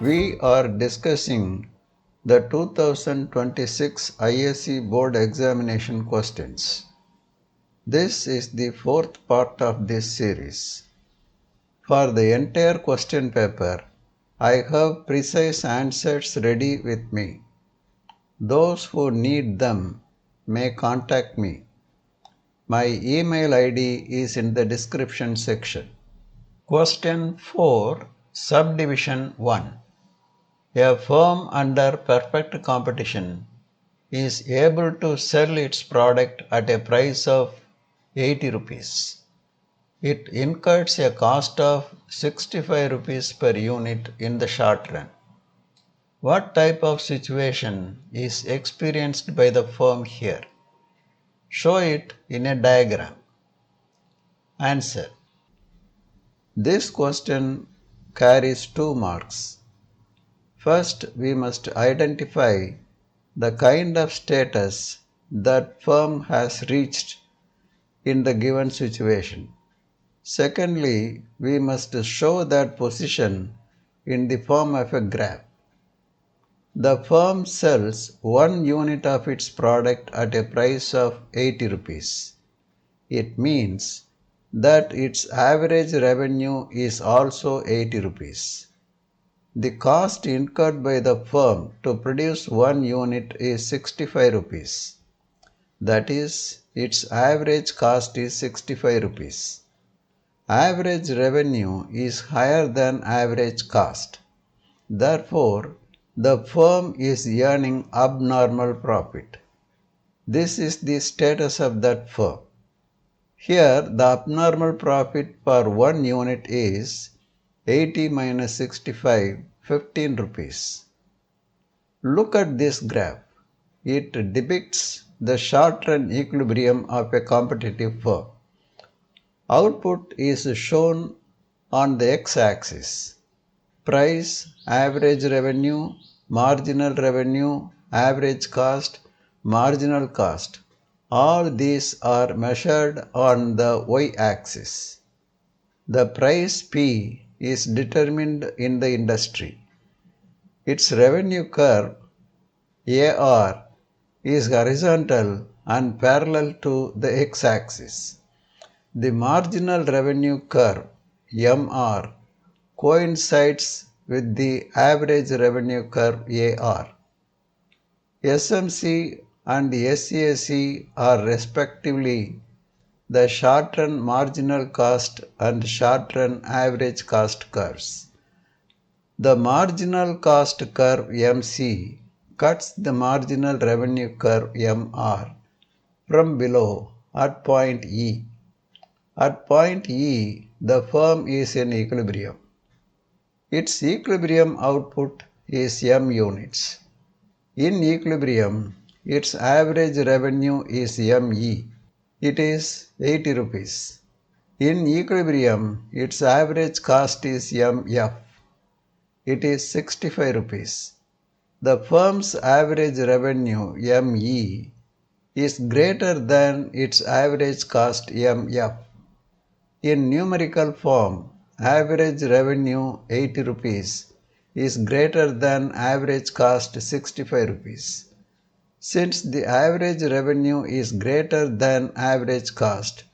We are discussing the 2026 ISC Board Examination questions. This is the fourth part of this series. For the entire question paper, I have precise answers ready with me. Those who need them may contact me. My email ID is in the description section. Question 4, Subdivision 1. A firm under perfect competition is able to sell its product at a price of 80 rupees. It incurs a cost of 65 rupees per unit in the short run. What type of situation is experienced by the firm here? Show it in a diagram. Answer. This question carries 2 marks. First, we must identify the kind of status that firm has reached in the given situation. Secondly, we must show that position in the form of a graph. The firm sells 1 unit of its product at a price of 80 rupees. It means that its average revenue is also 80 rupees. The cost incurred by the firm to produce 1 unit is 65 rupees. That is, its average cost is 65 rupees. Average revenue is higher than average cost. Therefore, the firm is earning abnormal profit. This is the status of that firm. Here, the abnormal profit per 1 unit is 80 minus 65, 15 rupees. Look at this graph. It depicts the short-run equilibrium of a competitive firm. Output is shown on the x-axis. Price, average revenue, marginal revenue, average cost, marginal cost. All these are measured on the y-axis. The price P is determined in the industry. Its revenue curve AR is horizontal and parallel to the x-axis. The marginal revenue curve MR coincides with the average revenue curve AR. SMC and SCAC are respectively the short-run marginal cost and short-run average cost curves. The marginal cost curve MC cuts the marginal revenue curve MR from below at point E. At point E, the firm is in equilibrium. Its equilibrium output is M units. In equilibrium, its average revenue is ME. It is 80 rupees. In equilibrium, its average cost is MF. It is 65 rupees. The firm's average revenue ME is greater than its average cost MF. In numerical form, average revenue 80 rupees is greater than average cost 65 rupees. Since the average revenue is greater than average cost,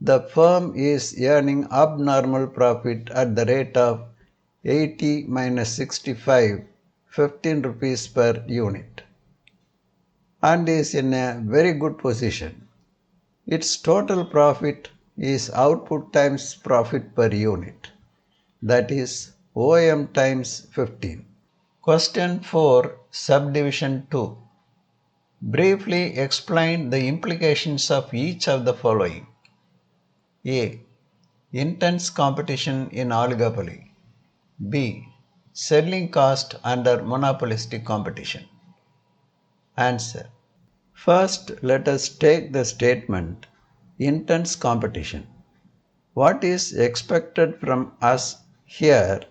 the firm is earning abnormal profit at the rate of 80 minus 65, 15 rupees per unit, and is in a very good position. Its total profit is output times profit per unit, that is OM times 15. Question 4, Subdivision 2. Briefly explain the implications of each of the following. A. Intense competition in oligopoly. B. Selling cost under monopolistic competition. Answer. First, let us take the statement intense competition. What is expected from us here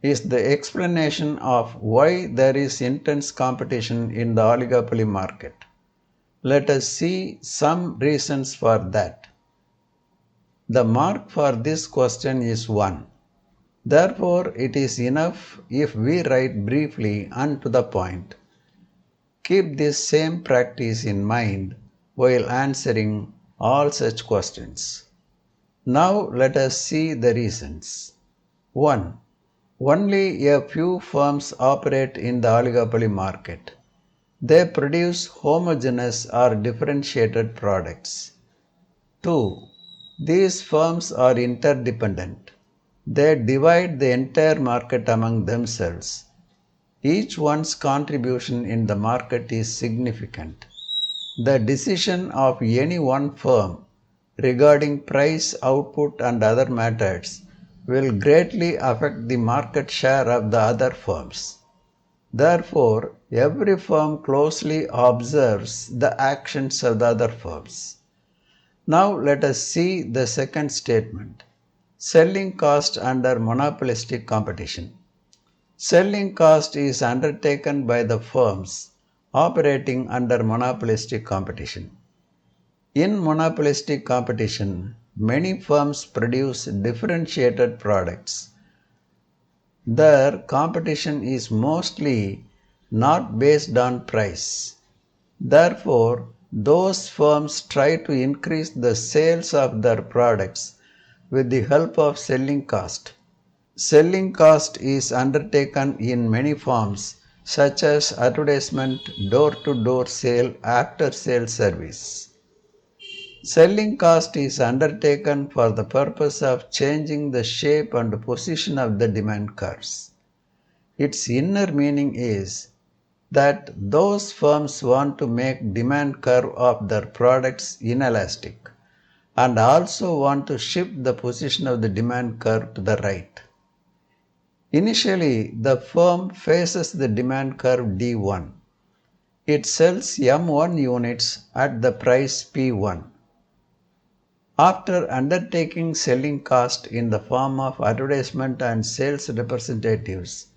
is the explanation of why there is intense competition in the oligopoly market. Let us see some reasons for that. The mark for this question is 1. Therefore, it is enough if we write briefly and to the point. Keep this same practice in mind while answering all such questions. Now let us see the reasons. 1. Only a few firms operate in the oligopoly market. They produce homogeneous or differentiated products. 2. These firms are interdependent. They divide the entire market among themselves. Each one's contribution in the market is significant. The decision of any one firm regarding price, output, and other matters will greatly affect the market share of the other firms. Therefore, every firm closely observes the actions of the other firms. Now let us see the second statement. Selling cost under monopolistic competition. Selling cost is undertaken by the firms operating under monopolistic competition. In monopolistic competition, many firms produce differentiated products. Their competition is mostly not based on price. Therefore, those firms try to increase the sales of their products with the help of selling cost. Selling cost is undertaken in many forms such as advertisement, door-to-door sale, after-sale service. Selling cost is undertaken for the purpose of changing the shape and position of the demand curves. Its inner meaning is that those firms want to make demand curve of their products inelastic and also want to shift the position of the demand curve to the right. Initially, the firm faces the demand curve D1. It sells M1 units at the price P1. After undertaking selling cost in the form of advertisement and sales representatives,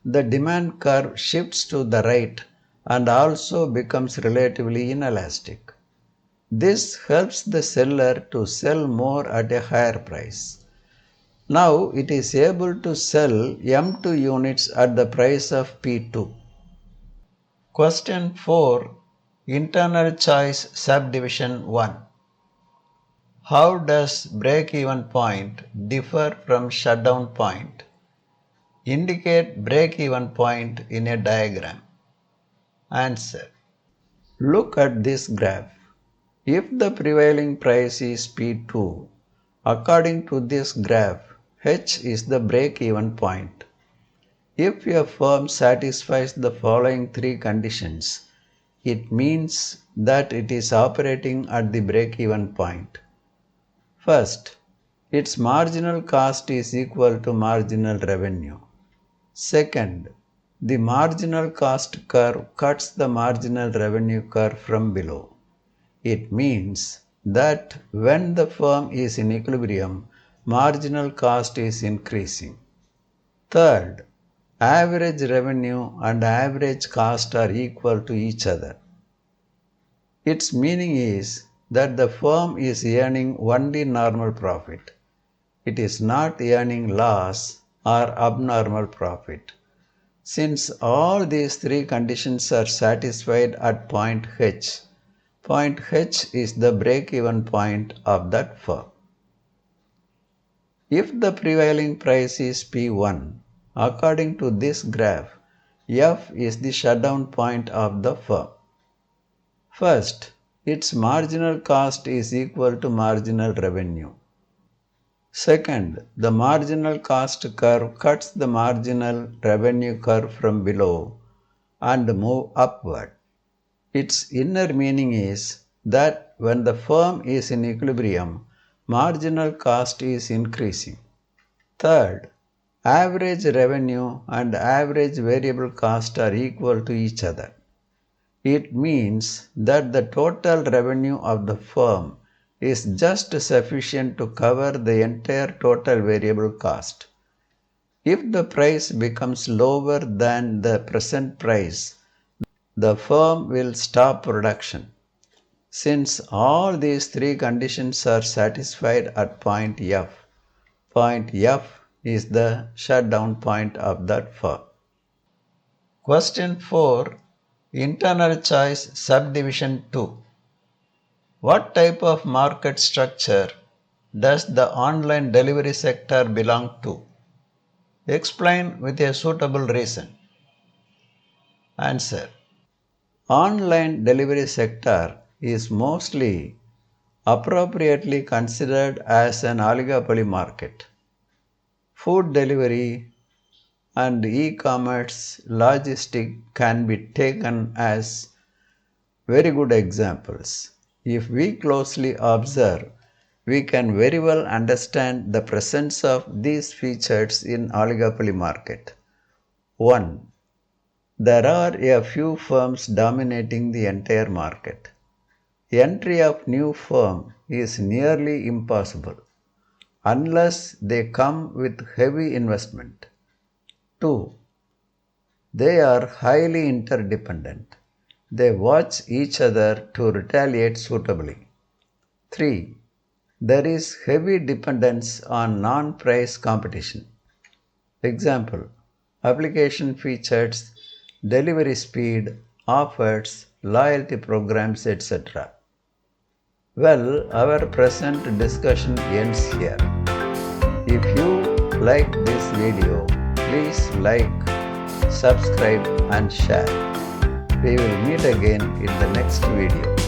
the demand curve shifts to the right and also becomes relatively inelastic. This helps the seller to sell more at a higher price. Now it is able to sell M2 units at the price of P2. Question 4. Internal choice subdivision 1. How does break-even point differ from shutdown point? Indicate break-even point in a diagram. Answer. Look at this graph. If the prevailing price is P2, according to this graph, H is the break-even point. If a firm satisfies the following three conditions, it means that it is operating at the break-even point. First, its marginal cost is equal to marginal revenue. Second, the marginal cost curve cuts the marginal revenue curve from below. It means that when the firm is in equilibrium, marginal cost is increasing. Third, average revenue and average cost are equal to each other. Its meaning is that the firm is earning only normal profit. It is not earning loss or abnormal profit. Since all these three conditions are satisfied at point H is the break-even point of that firm. If the prevailing price is P1, according to this graph, F is the shutdown point of the firm. First, its marginal cost is equal to marginal revenue. Second, the marginal cost curve cuts the marginal revenue curve from below and move upward. Its inner meaning is that when the firm is in equilibrium, marginal cost is increasing. Third, average revenue and average variable cost are equal to each other. It means that the total revenue of the firm is just sufficient to cover the entire total variable cost. If the price becomes lower than the present price, the firm will stop production. Since all these three conditions are satisfied at point F is the shutdown point of that firm. Question 4. Internal choice subdivision 2. What type of market structure does the online delivery sector belong to? Explain with a suitable reason. Answer. Online delivery sector is mostly appropriately considered as an oligopoly market. Food delivery and e-commerce logistics can be taken as very good examples. If we closely observe, we can very well understand the presence of these features in oligopoly market. 1. There are a few firms dominating the entire market. Entry of new firm is nearly impossible unless they come with heavy investment. 2. They are highly interdependent. They watch each other to retaliate suitably. 3. There is heavy dependence on non-price competition. Example: application features, delivery speed, offers, loyalty programs, etc. Well, our present discussion ends here. If you like this video, please like, subscribe and share. We will meet again in the next video.